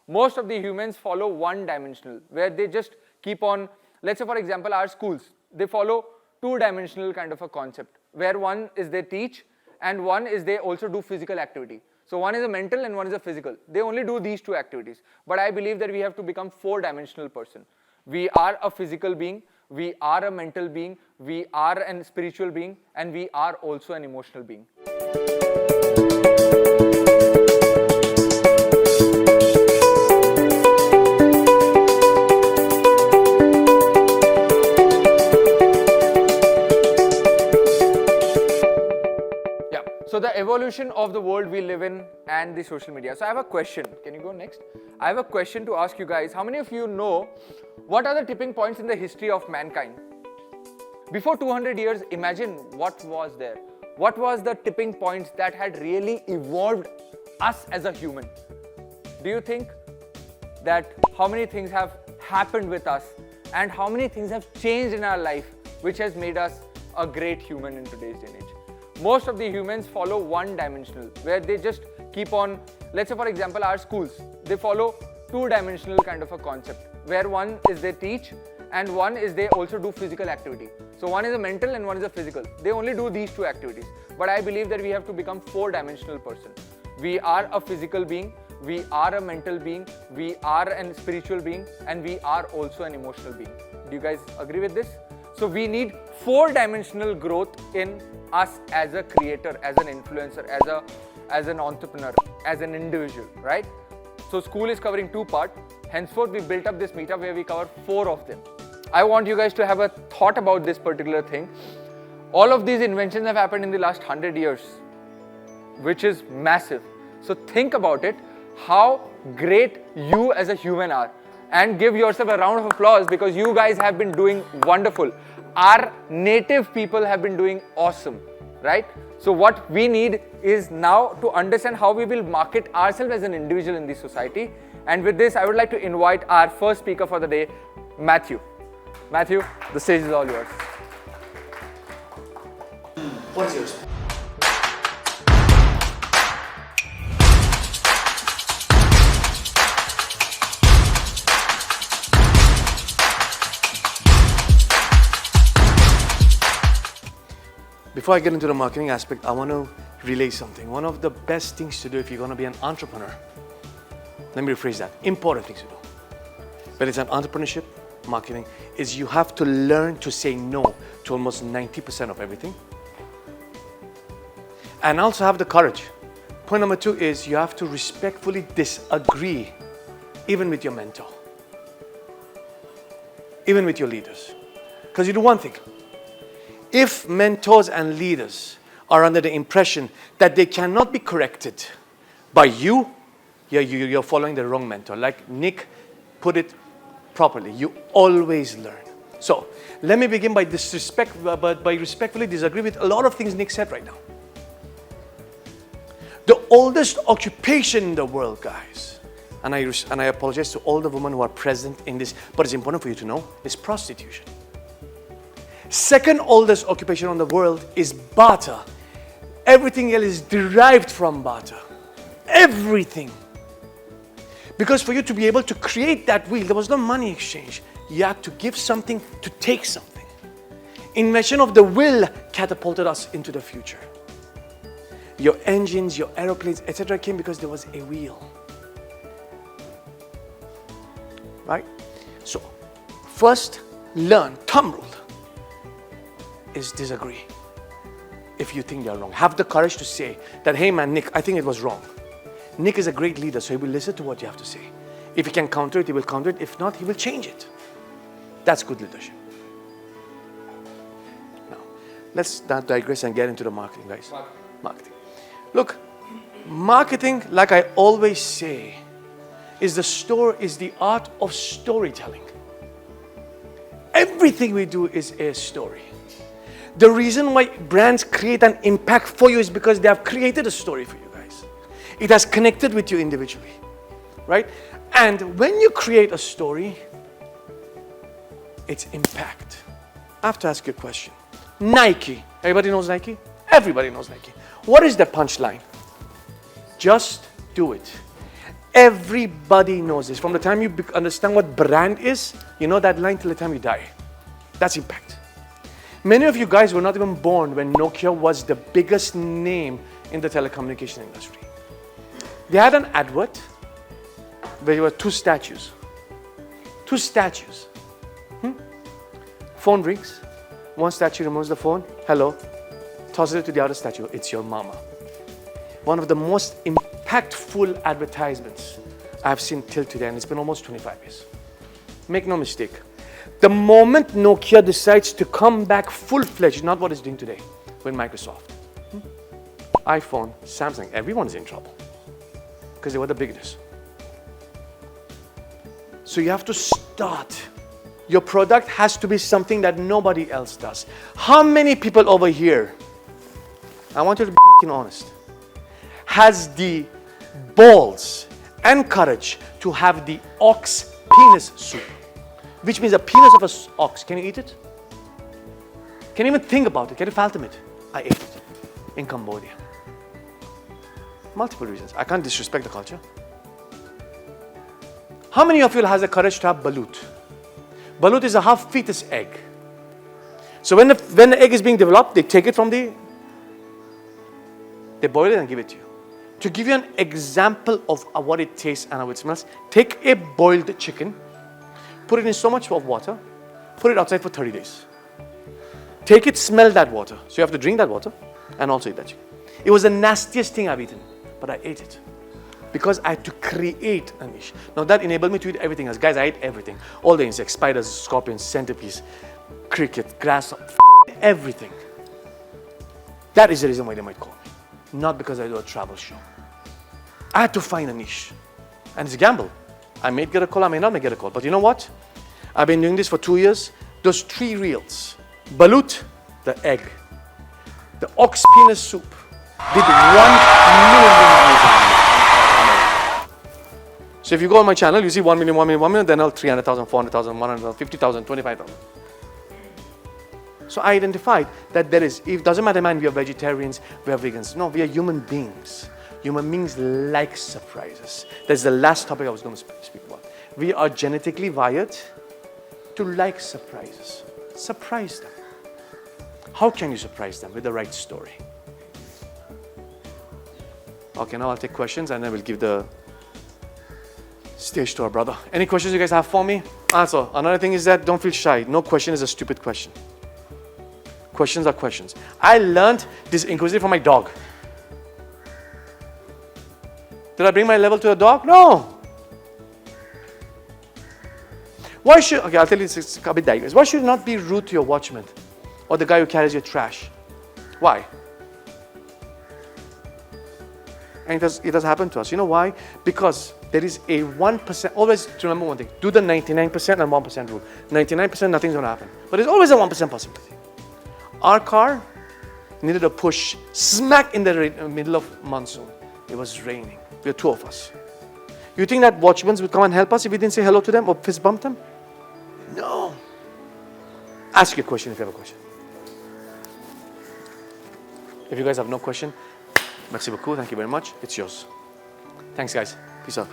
Most of the humans follow one-dimensional, where they just keep on, let's say for example, our schools, they follow two-dimensional kind of a concept, where one is they teach and one is they also do physical activity. So one is a mental and one is a physical. They only do these two activities. But I believe that we have to become four-dimensional person. We are a physical being, we are a mental being, we are a spiritual being, and we are also an emotional being. So the evolution of the world we live in and the social media. So I have a question. Can you go next? I have a question to ask you guys. How many of you know what are the tipping points in the history of mankind? Before 200 years, imagine what was there. What was the tipping points that had really evolved us as a human? Do you think that how many things have happened with us and how many things have changed in our life which has made us a great human in today's day and age? Most of the humans follow one-dimensional, where they just keep on, let's say for example, our schools, they follow two-dimensional kind of a concept, where one is they teach and one is they also do physical activity. So one is a mental and one is a physical. They only do these two activities. But I believe that we have to become four-dimensional person. We are a physical being, we are a mental being, we are a spiritual being, and we are also an emotional being. Do you guys agree with this? So we need four-dimensional growth in us as a creator, as an influencer, as an entrepreneur, as an individual, right? So school is covering two parts. Henceforth, we built up this meetup where we cover four of them. I want you guys to have a thought about this particular thing. All of these inventions have happened in the last 100 years, which is massive. So think about it, how great you as a human are, and give yourself a round of applause because you guys have been doing wonderful. Our native people have been doing awesome, right? So what we need is now to understand how we will market ourselves as an individual in this society. And with this, I would like to invite our first speaker for the day, Mathew. Mathew, the stage is all yours. What is yours? Before I get into the marketing aspect, I want to relay something. One of the best things to do if you're going to be an entrepreneur, let me rephrase that, important things to do, whether it's an entrepreneurship, marketing, is you have to learn to say no to almost 90% of everything. And also have the courage. Point number 2 is you have to respectfully disagree, even with your mentor, even with your leaders. Because you do one thing. If mentors and leaders are under the impression that they cannot be corrected by you, you're following the wrong mentor. Like Nick put it properly, you always learn. So let me begin by respectfully disagree with a lot of things Nick said right now. The oldest occupation in the world, guys, and I apologize to all the women who are present in this, but it's important for you to know, is prostitution. Second oldest occupation in the world is barter. Everything else is derived from barter. Everything. Because for you to be able to create that wheel, there was no money exchange. You had to give something to take something. Invention of the wheel catapulted us into the future. Your engines, your aeroplanes, etc. came because there was a wheel. Right? So, first, learn. Thumb rule is disagree. If you think they're wrong, have the courage to say that, hey man, Nick, I think it was wrong. Nick is a great leader, so he will listen to what you have to say. If he can counter it, he will counter it. If not, he will change it. That's good leadership. Now, let's not digress and get into the marketing, guys. Marketing. Look, marketing, like I always say, is the art of storytelling. Everything we do is a story. The reason why brands create an impact for you is because they have created a story for you guys. It has connected with you individually, right? And when you create a story, it's impact. I have to ask you a question. Nike. Everybody knows Nike? Everybody knows Nike. What is the punchline? Just do it. Everybody knows this. From the time you understand what brand is, you know that line till the time you die. That's impact. Many of you guys were not even born when Nokia was the biggest name in the telecommunication industry. They had an advert where there were two statues. Two statues. Phone rings. One statue removes the phone. Hello. Tosses it to the other statue. It's your mama. One of the most impactful advertisements I've seen till today, and it's been almost 25 years. Make no mistake. The moment Nokia decides to come back full-fledged, not what it's doing today with Microsoft, iPhone, Samsung, everyone's in trouble because they were the biggest. So you have to start. Your product has to be something that nobody else does. How many people over here, I want you to be honest, has the balls and courage to have the ox penis soup? Which means the penis of an ox. Can you eat it? Can you even think about it? Can you fathom it? I ate it in Cambodia. Multiple reasons. I can't disrespect the culture. How many of you has the courage to have balut? Balut is a half fetus egg. So when the egg is being developed, they take it from they boil it and give it to you. To give you an example of what it tastes and how it smells, take a boiled chicken, put it in so much of water, put it outside for 30 days. Take it, smell that water. So you have to drink that water and also eat that chicken. It was the nastiest thing I've eaten, but I ate it because I had to create a niche. Now that enabled me to eat everything else. Guys, I ate everything. All the insects, spiders, scorpions, centipedes, cricket, grasshopper, everything. That is the reason why they might call me. Not because I do a travel show. I had to find a niche. And it's a gamble. I may get a call, I may not get a call. But you know what? I've been doing this for 2 years. Those 3 reels. Balut, the egg. The ox penis soup did 1 million views. So if you go on my channel, you see 1 million, 1 million, 1 million, then I'll 300,000, 400,000, 100,000, 50,000, 25,000. So I identified that there is, it doesn't matter, man, we are vegetarians, we are vegans. No, we are human beings. Human beings like surprises. That's the last topic I was going to speak about. We are genetically wired to like surprises. Surprise them. How can you surprise them? With the right story. Okay, now I'll take questions and then we'll give the stage to our brother. Any questions you guys have for me? Answer. Another thing is that don't feel shy. No question is a stupid question. Questions are questions. I learned this inquisitive from my dog. Did I bring my level to a dog? No. Why should, okay, I'll tell you this, it's a bit digress. Why should you not be rude to your watchman or the guy who carries your trash? Why? And it does happen to us. You know why? Because there is a 1%, always remember one thing, do the 99% and 1% rule. 99% nothing's going to happen. But there's always a 1% possibility. Our car needed a push smack in the middle of monsoon. It was raining. We were 2 of us. You think that watchmen would come and help us if we didn't say hello to them or fist bump them? No. Ask your question if you have a question. If you guys have no question, merci beaucoup, thank you very much. It's yours. Thanks guys. Peace out.